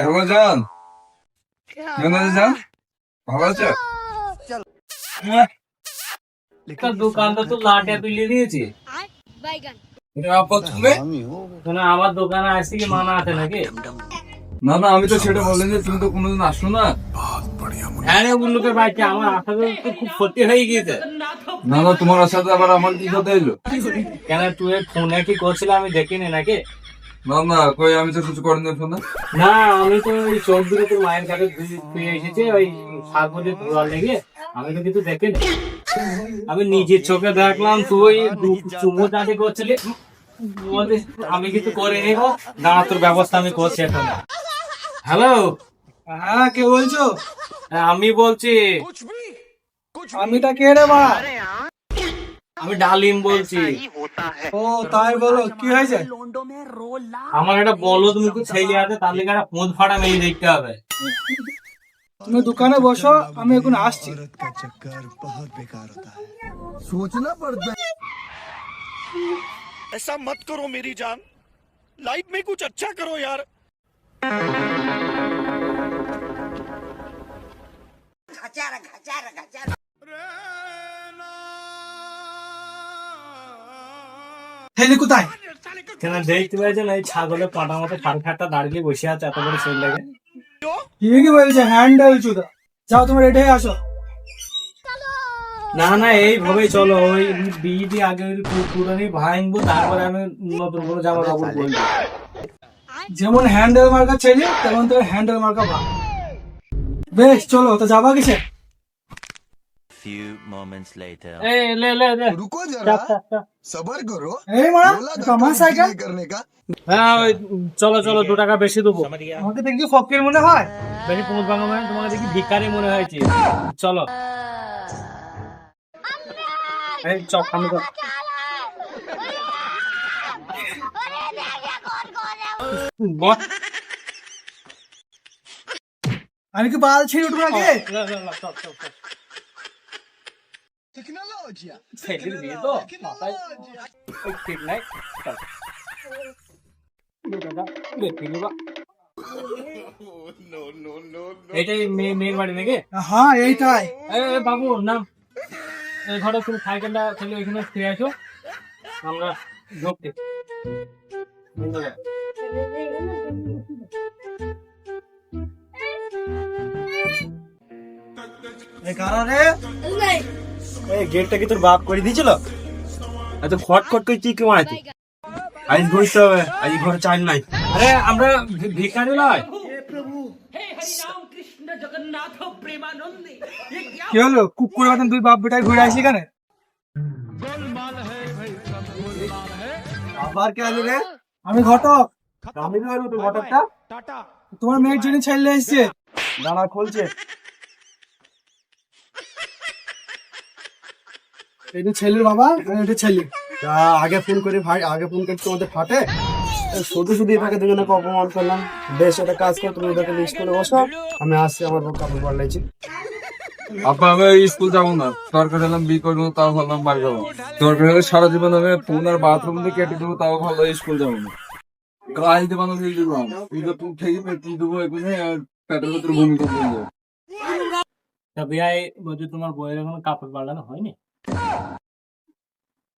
এখন যান যান ভালো আছে। দোকানটা তো লাটে তুলে দিয়েছে। আমার দোকানে আসছি কি মানা আছে নাকি? না না, আমি তো সেটা বললেন যে তুমি তো কোনোদিন আসো না। হ্যাঁ রে উল্লুকের বাড়িতে আমার আসা তো খুব ক্ষতি হয়ে গিয়েছে। না না, তোমার সাথে আবার আমার কি কথা এলো? কেন তুই ফোনে কি করছিল আমি দেখিনি নাকি? না না, কই আমি তো কিছু করিনি ফোনে। না আমি তো ওই চোখ দিকে তোর মায়ের কাছে ধুয়ে এসেছি ওই শাক বলে ধোয়ার লেগে। আমি তো কিছু দেখিনি। আমি নিজের চোখে দেখলাম তুই চুমো চাঁদি করছিলি। আমি কিছু করিনি গো। দাঁড়া তোর ব্যবস্থা আমি করছি এখন। হ্যালো, হ্যাঁ, কে বলছো? আমি বলছি। আমিটা কে রে বা? আমি ডালিম বলছি। ও তাই বলো, কি হয়েছে? আমার একটা বলদ মুখে ছেলে আছে, তার লেগে একটা পোঁদ ফাটা মেয়ে দেখতে হবে। তুমি দোকানে বসো, আমি এখন আসছি। ऐसा मत करो मेरी जान, लाइफ में कुछ अच्छा करो यार। ছেলে কোথায়? কেন দেখতে পাইছেন এই ছাগলের পাটা মতো ফারখাটা দাঁড়িয়ে বসে আছে এত বড় শরীর লাগে। কি বলছে? হ্যান্ডেল চুদা। যাও তোমার রেডি হয়ে আসো। না না এইভাবেই চলো, ওই বিয়ে দিয়ে আগে ওই পুরানি ভাঙবো, তারপরে আমি নতুন কোনো জামা কাপড় পরবো। যেমন হ্যান্ডেল মার্কা ছেলে তেমন তোর হ্যান্ডেল মার্কা ভাই। বেশ চলো, তো যাবা কিসে? Few moments later. এই লে লে লে रुको চাপ, जरा, চাপ, চাপ। सबर करो। এই মারা, बोला এটা था আমার काम সাইকেল। नहीं करने का। হ্যাঁ ওই চলো চলো 2 টাকা বেশি দেবো। আমাকে দেখি ফকির মনে হয়। বেশি পোঁদ ভাঙা মানে তোমাকে দেখি ভিখারি মনে হয়েছে। চলো এই চপ আমি তো বস। আমি কি বাল ছিঁড়ে উঠবো নাকি? टेक्नोलॉजी ছেলের বিয়ে তো মাথায় ওই ঠিক নাই। চল। 2 টাকা বেশি দেবো। এটাই মেয়ের বাড়ি নাকি? হ্যাঁ এইটাই। এ বাবু নাম এই ঘরে তুমি সাইকেলটা ফেলে ওইখানে ফিরে আসো, আমরা ঢুকতে। এই কারা রে? এই গেটটা কি তোর বাপ করে দিয়েছিল? এত খটখট করে তুই কেমন আছিস? আজ ঘুরতে হবে, আজ ঘরে চাল নাই। আরে আমরা ভিখারি নয়। কি হলো? কুকুরের মতন তুই বাপ বেটায় ঘুরে আসি কেন? আবার কে আলি রে? আমি ঘটক। আমি তো তোর ঘটকটা। তোমার মেয়ের জন্য ছেলে এসছে। দাঁড়া খুলছে। এটা ছেলের বাবা আর এটা ছেলে। আগে ফোন করে ভাই, আগে ফোন করে তোমাদের ফাটে শুধু শুধু এটাকে দুজনকে অপমান করলাম। বেশ একটা কাজ করে তুমি ওদেরকে লিস্ট করে বসো, আমি আসছি, আমার কাপড় পাল্টাইছি। আপা আমি স্কুল যাবো না, দরকার হলাম বিয়ে করবো, তাও ভাবলাম বাড়ি যাবো। দরকার হলে সারা জীবন আমি ফোন আর বাথরুম দিয়ে কেটে দেবো, তাও ভালো স্কুল যাবো না। গাছ দেবানো দিয়ে দিলাম, তুই থেকে পেটে দেবো এখানে, আর পেটের ভিতরে ভূমিকা করে দেবো। তা বিয়াই বলছে তোমার বইয়ের এখনো কাপড় পাল্টানো হয়নি?